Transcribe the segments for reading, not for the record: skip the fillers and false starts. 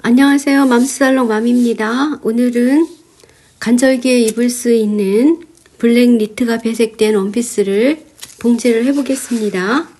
안녕하세요. 맘스살롱 맘입니다. 오늘은 간절기에 입을 수 있는 블랙 니트가 배색된 원피스를 봉제를 해보겠습니다.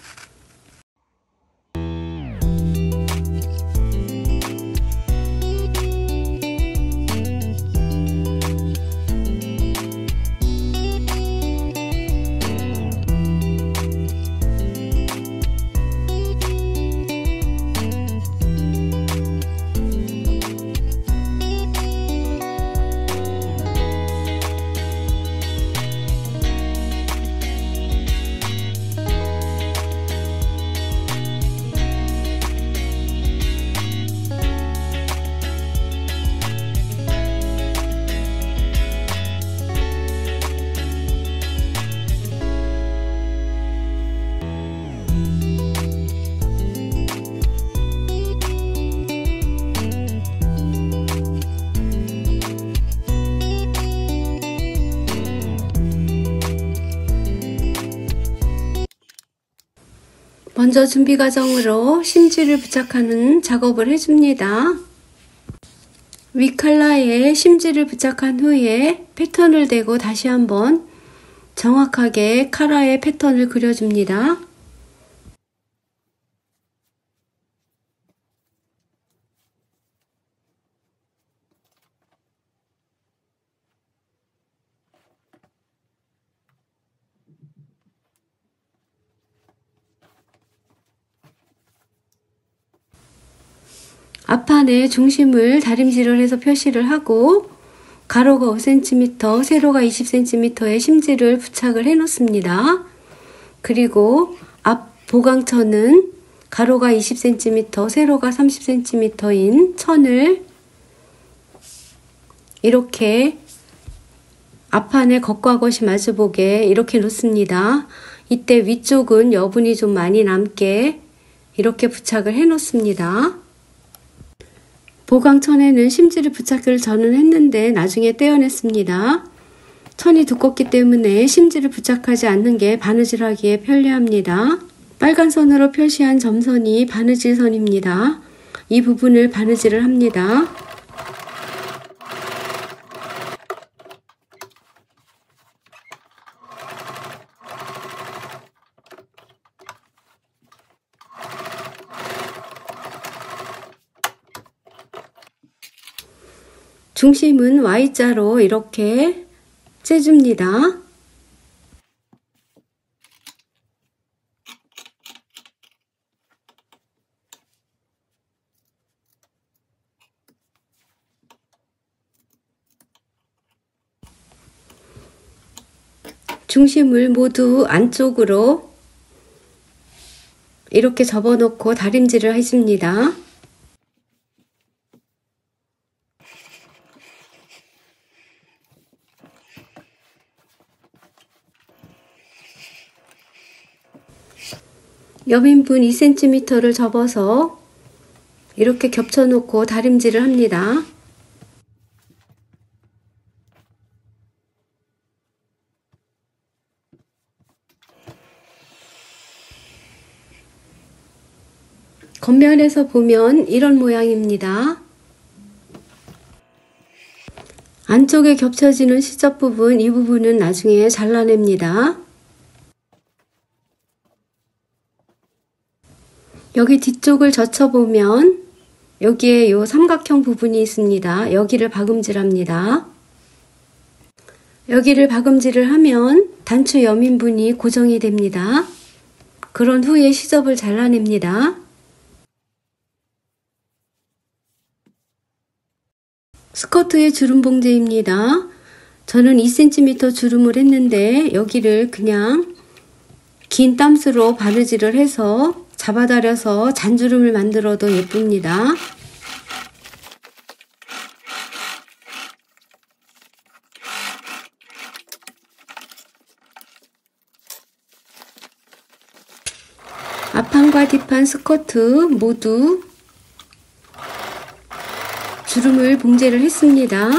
먼저 준비 과정으로 심지를 부착하는 작업을 해줍니다. 윗칼라에 심지를 부착한 후에 패턴을 대고 다시 한번 정확하게 카라에 패턴을 그려줍니다. 앞판에 중심을 다림질을 해서 표시를 하고 가로가 5cm, 세로가 20cm의 심지를 부착을 해 놓습니다. 그리고 앞 보강천은 가로가 20cm, 세로가 30cm인 천을 이렇게 앞판에 겉과 겉이 마주보게 이렇게 놓습니다. 이때 위쪽은 여분이 좀 많이 남게 이렇게 부착을 해 놓습니다. 보강천에는 심지를 부착을 저는 했는데 나중에 떼어냈습니다. 천이 두껍기 때문에 심지를 부착하지 않는 게 바느질하기에 편리합니다. 빨간 선으로 표시한 점선이 바느질 선입니다. 이 부분을 바느질을 합니다. 중심은 Y자로 이렇게 째줍니다. 중심을 모두 안쪽으로 이렇게 접어놓고 다림질을 해줍니다. 옆인분 2cm를 접어서 이렇게 겹쳐놓고 다림질을 합니다. 겉면에서 보면 이런 모양입니다. 안쪽에 겹쳐지는 시접 부분, 이 부분은 나중에 잘라냅니다. 여기 뒤쪽을 젖혀보면 여기에 요 삼각형 부분이 있습니다. 여기를 박음질합니다. 여기를 박음질을 하면 단추 옆인분이 고정이 됩니다. 그런 후에 시접을 잘라냅니다. 스커트의 주름 봉제입니다. 저는 2cm 주름을 했는데 여기를 그냥 긴 땀스로 바느질을 해서 잡아다려서 잔주름을 만들어도 예쁩니다. 앞판과 뒷판 스커트 모두 주름을 봉제를 했습니다.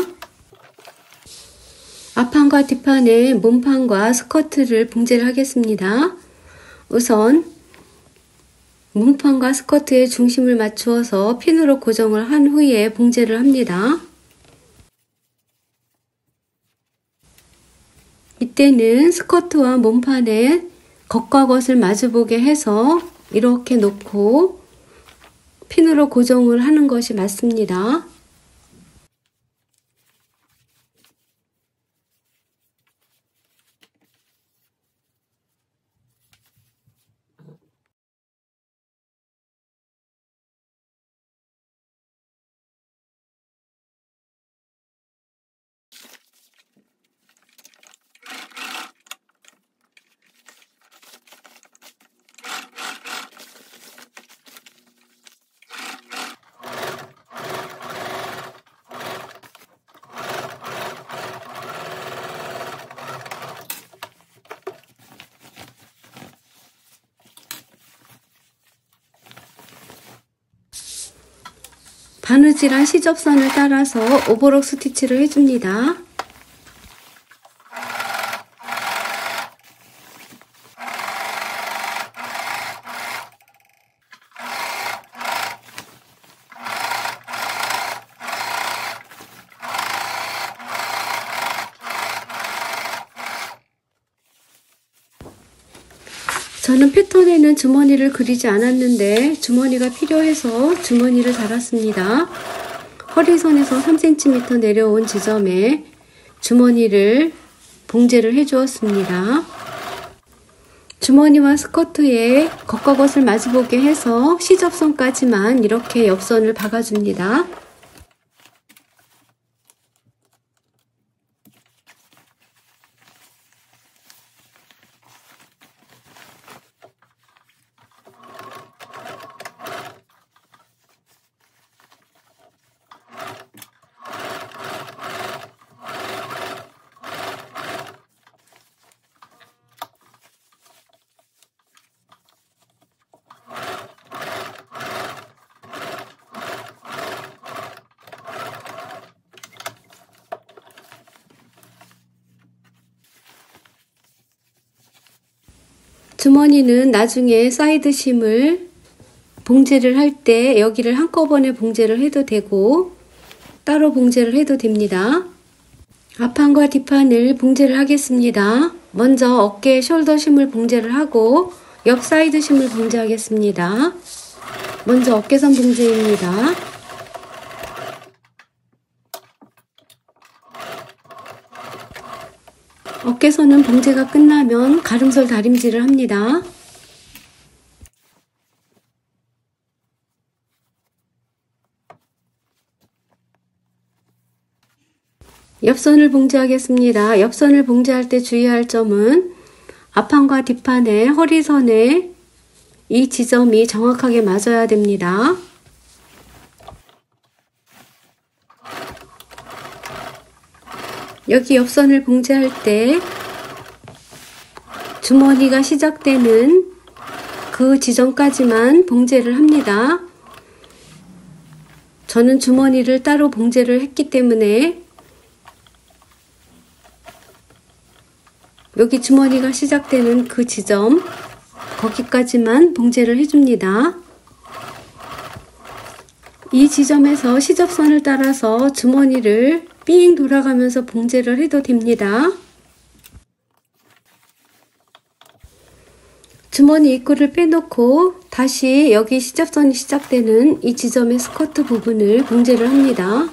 앞판과 뒷판에 몸판과 스커트를 봉제를 하겠습니다. 우선 몸판과 스커트의 중심을 맞추어서 핀으로 고정을 한 후에 봉제를 합니다. 이때는 스커트와 몸판에 겉과 겉을 마주보게 해서 이렇게 놓고 핀으로 고정을 하는 것이 맞습니다. 바느질한 시접선을 따라서 오버록 스티치를 해줍니다. 저는 패턴에는 주머니를 그리지 않았는데 주머니가 필요해서 주머니를 달았습니다. 허리선에서 3cm 내려온 지점에 주머니를 봉제를 해 주었습니다. 주머니와 스커트에 겉과 겉을 마주보게 해서 시접선까지만 이렇게 옆선을 박아줍니다. 주머니는 나중에 사이드심을 봉제를 할 때 여기를 한꺼번에 봉제를 해도 되고 따로 봉제를 해도 됩니다. 앞판과 뒷판을 봉제를 하겠습니다. 먼저 어깨 숄더심을 봉제를 하고 옆 사이드심을 봉제하겠습니다. 먼저 어깨선 봉제입니다. 어깨선은 봉제가 끝나면 가름솔 다림질을 합니다. 옆선을 봉제하겠습니다. 옆선을 봉제할 때 주의할 점은 앞판과 뒷판의 허리선에 이 지점이 정확하게 맞아야 됩니다. 여기 옆선을 봉제할 때 주머니가 시작되는 그 지점까지만 봉제를 합니다. 저는 주머니를 따로 봉제를 했기 때문에 여기 주머니가 시작되는 그 지점 거기까지만 봉제를 해줍니다. 이 지점에서 시접선을 따라서 주머니를 삥 돌아가면서 봉제를 해도 됩니다. 주머니 입구를 빼놓고 다시 여기 시접선이 시작되는 이 지점의 스커트 부분을 봉제를 합니다.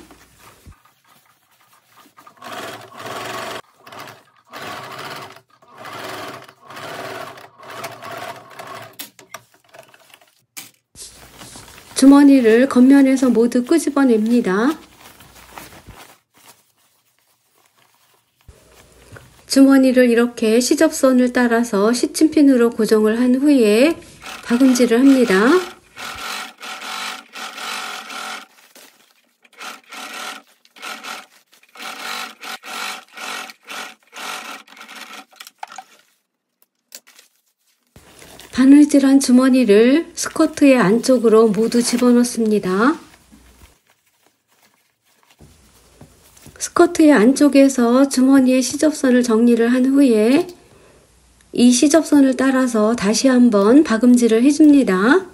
주머니를 겉면에서 모두 끄집어냅니다. 주머니를 이렇게 시접선을 따라서 시침핀으로 고정을 한 후에 박음질을 합니다. 바느질한 주머니를 스커트의 안쪽으로 모두 집어넣습니다. 스커트의 안쪽에서 주머니의 시접선을 정리를 한 후에 이 시접선을 따라서 다시 한번 박음질을 해줍니다.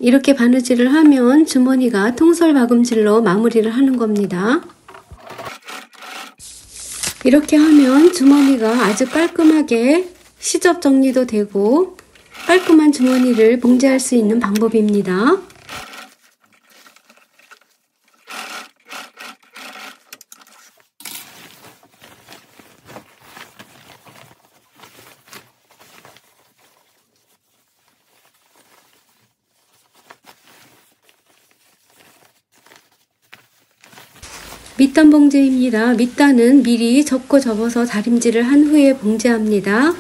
이렇게 바느질을 하면 주머니가 통솔 박음질로 마무리를 하는 겁니다. 이렇게 하면 주머니가 아주 깔끔하게 시접 정리도 되고 깔끔한 주머니를 봉제할 수 있는 방법입니다. 밑단 봉제입니다. 밑단은 미리 접고 접어서 다림질을 한 후에 봉제합니다.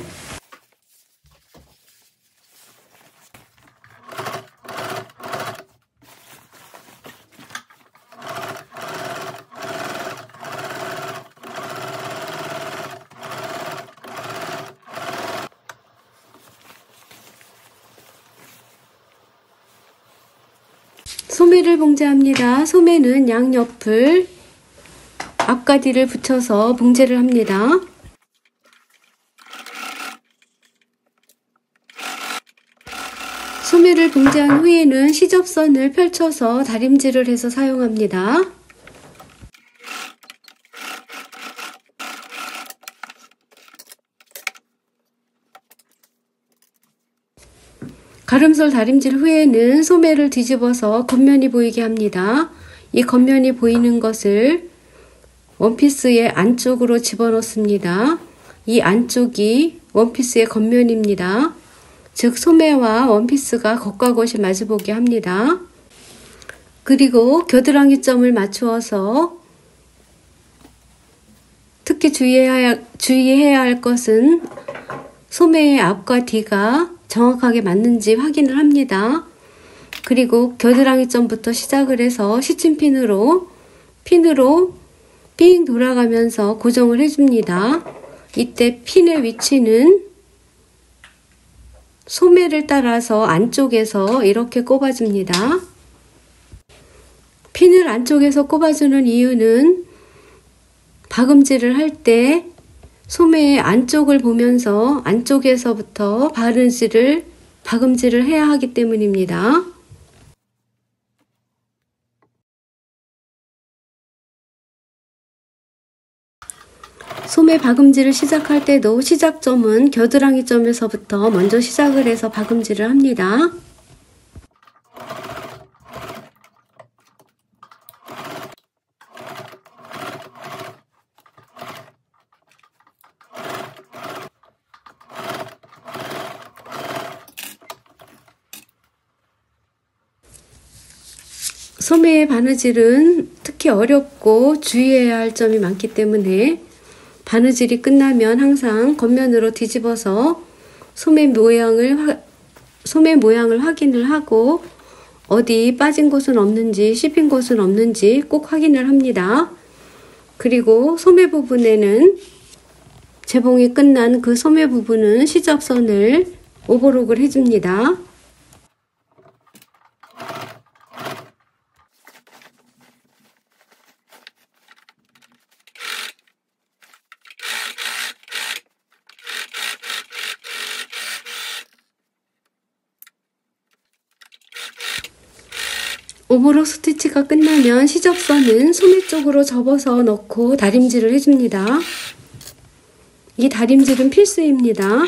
소매를 봉제합니다. 소매는 양옆을 앞가디를 붙여서 봉제를 합니다. 소매를 봉제한 후에는 시접선을 펼쳐서 다림질을 해서 사용합니다. 가름솔 다림질 후에는 소매를 뒤집어서 겉면이 보이게 합니다. 이 겉면이 보이는 것을 원피스의 안쪽으로 집어넣습니다. 이 안쪽이 원피스의 겉면입니다. 즉 소매와 원피스가 겉과 겉이 마주보게 합니다. 그리고 겨드랑이 점을 맞추어서 특히 주의해야 할 것은 소매의 앞과 뒤가 정확하게 맞는지 확인을 합니다. 그리고 겨드랑이점부터 시작을 해서 시침핀으로 삥 돌아가면서 고정을 해줍니다. 이때 핀의 위치는 소매를 따라서 안쪽에서 이렇게 꼽아줍니다. 핀을 안쪽에서 꼽아주는 이유는 박음질을 할 때 소매의 안쪽을 보면서 안쪽에서부터 박음질을 해야 하기 때문입니다. 소매 박음질을 시작할 때도 시작점은 겨드랑이점에서부터 먼저 시작을 해서 박음질을 합니다. 소매의 바느질은 특히 어렵고 주의해야 할 점이 많기 때문에 바느질이 끝나면 항상 겉면으로 뒤집어서 소매 모양을 확인을 하고 어디 빠진 곳은 없는지 씹힌 곳은 없는지 꼭 확인을 합니다. 그리고 소매 부분에는 재봉이 끝난 그 소매 부분은 시접선을 오버록을 해줍니다. 오버록 스티치가 끝나면 시접선은 소매 쪽으로 접어서 넣고 다림질을 해줍니다. 이 다림질은 필수입니다.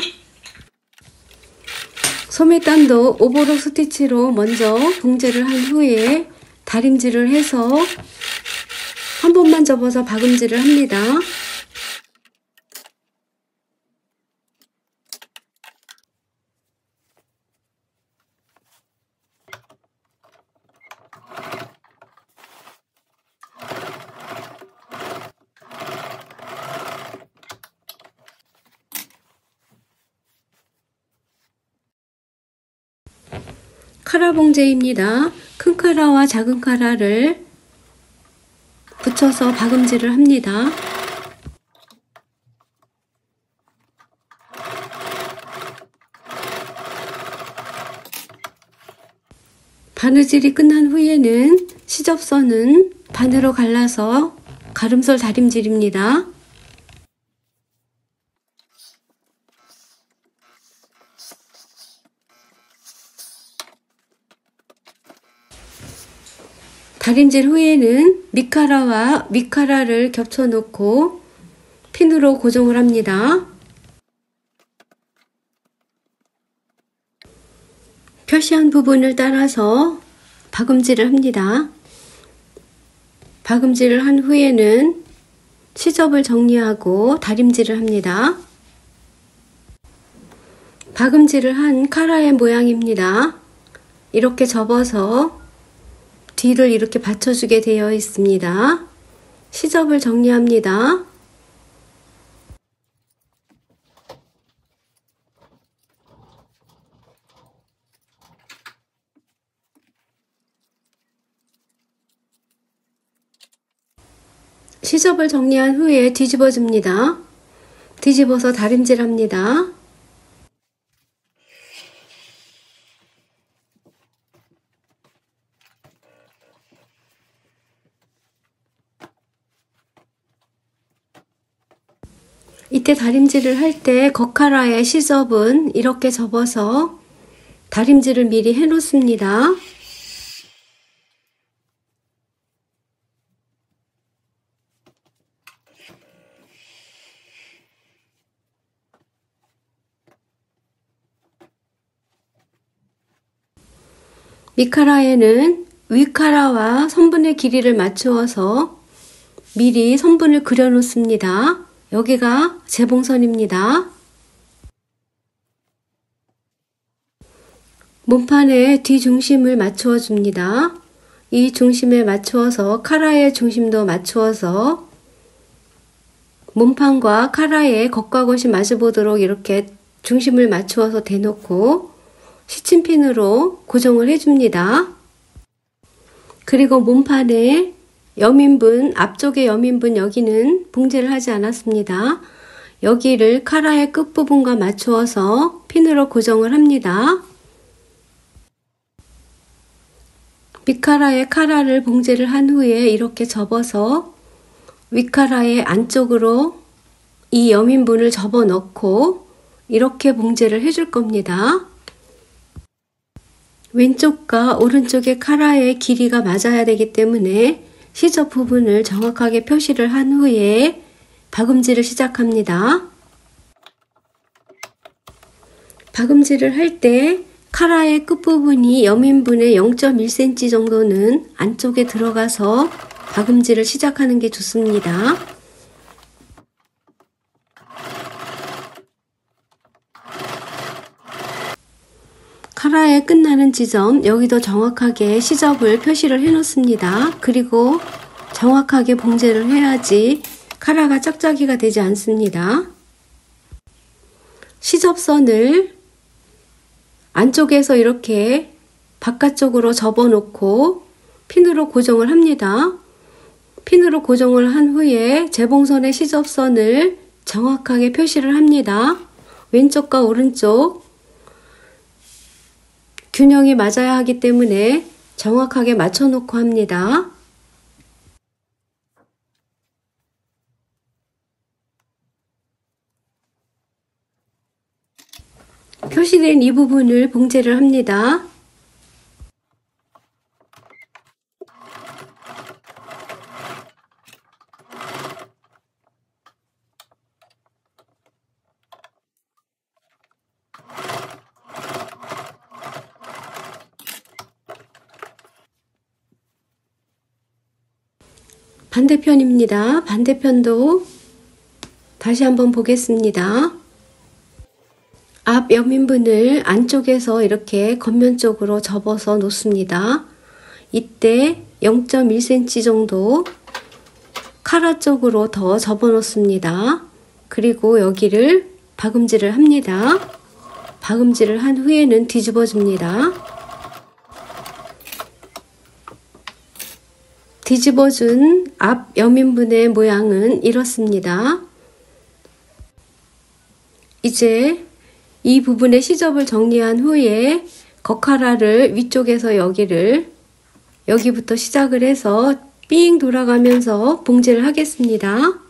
소매단도 오버록 스티치로 먼저 봉제를 한 후에 다림질을 해서 한 번만 접어서 박음질을 합니다. 카라 봉제입니다. 큰 카라와 작은 카라를 붙여서 박음질을 합니다. 바느질이 끝난 후에는 시접선은 반으로 갈라서 가름솔 다림질입니다. 다림질 후에는 밑카라와 윗카라를 겹쳐 놓고 핀으로 고정을 합니다. 표시한 부분을 따라서 박음질을 합니다. 박음질을 한 후에는 시접을 정리하고 다림질을 합니다. 박음질을 한 카라의 모양입니다. 이렇게 접어서 뒤를 이렇게 받쳐주게 되어 있습니다. 시접을 정리합니다. 시접을 정리한 후에 뒤집어 줍니다. 뒤집어서 다림질 합니다. 이때 다림질을 할 때 겉카라의 시접은 이렇게 접어서 다림질을 미리 해 놓습니다. 밑카라에는 윗카라와 선분의 길이를 맞추어서 미리 선분을 그려 놓습니다. 여기가 재봉선입니다. 몸판에 뒤중심을 맞추어 줍니다. 이 중심에 맞추어서 카라의 중심도 맞추어서 몸판과 카라의 겉과 겉이 마주보도록 이렇게 중심을 맞추어서 대놓고 시침핀으로 고정을 해줍니다. 그리고 몸판에 여민분, 앞쪽에 여민분 여기는 봉제를 하지 않았습니다. 여기를 카라의 끝부분과 맞추어서 핀으로 고정을 합니다. 밑카라의 카라를 봉제를 한 후에 이렇게 접어서 윗카라의 안쪽으로 이 여민분을 접어 넣고 이렇게 봉제를 해줄 겁니다. 왼쪽과 오른쪽의 카라의 길이가 맞아야 되기 때문에 시접 부분을 정확하게 표시를 한 후에 박음질을 시작합니다. 박음질을 할 때 카라의 끝부분이 여민분의 0.1cm 정도는 안쪽에 들어가서 박음질을 시작하는 게 좋습니다. 카라의 끝나는 지점, 여기도 정확하게 시접을 표시를 해 놓습니다. 그리고 정확하게 봉제를 해야지 카라가 짝짝이가 되지 않습니다. 시접선을 안쪽에서 이렇게 바깥쪽으로 접어 놓고 핀으로 고정을 합니다. 핀으로 고정을 한 후에 재봉선의 시접선을 정확하게 표시를 합니다. 왼쪽과 오른쪽 균형이 맞아야 하기 때문에 정확하게 맞춰 놓고 합니다. 표시된 이 부분을 봉제를 합니다. 반대편입니다. 반대편도 다시 한번 보겠습니다. 앞 여민분을 안쪽에서 이렇게 겉면 쪽으로 접어서 놓습니다. 이때 0.1cm 정도 카라 쪽으로 더 접어 놓습니다. 그리고 여기를 박음질을 합니다. 박음질을 한 후에는 뒤집어 줍니다. 뒤집어준 앞 여민분의 모양은 이렇습니다. 이제 이 부분의 시접을 정리한 후에 겉카라를 위쪽에서 여기부터 시작을 해서 삥 돌아가면서 봉제를 하겠습니다.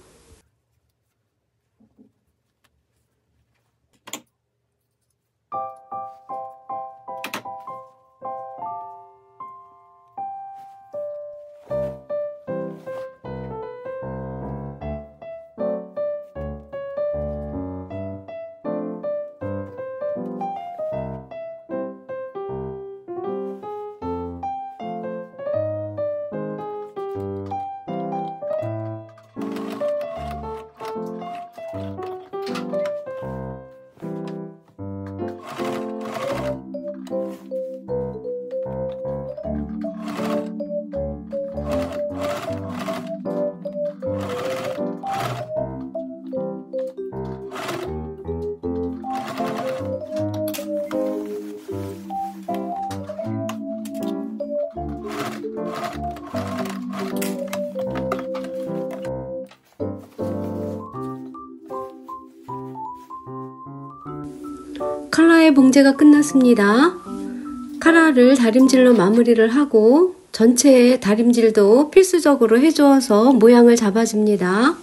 카라의 봉제가 끝났습니다. 카라를 다림질로 마무리를 하고 전체의 다림질도 필수적으로 해주어서 모양을 잡아줍니다.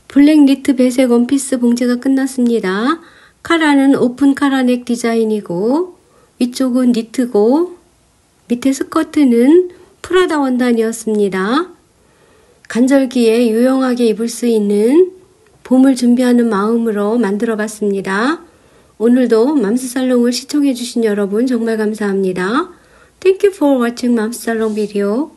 블랙 니트 배색 원피스 봉제가 끝났습니다. 카라는 오픈 카라넥 디자인이고 위쪽은 니트고 밑에 스커트는 프라다 원단이었습니다. 간절기에 유용하게 입을 수 있는 봄을 준비하는 마음으로 만들어 봤습니다. 오늘도 맘스살롱을 시청해 주신 여러분 정말 감사합니다. Thank you for watching 맘스살롱 video.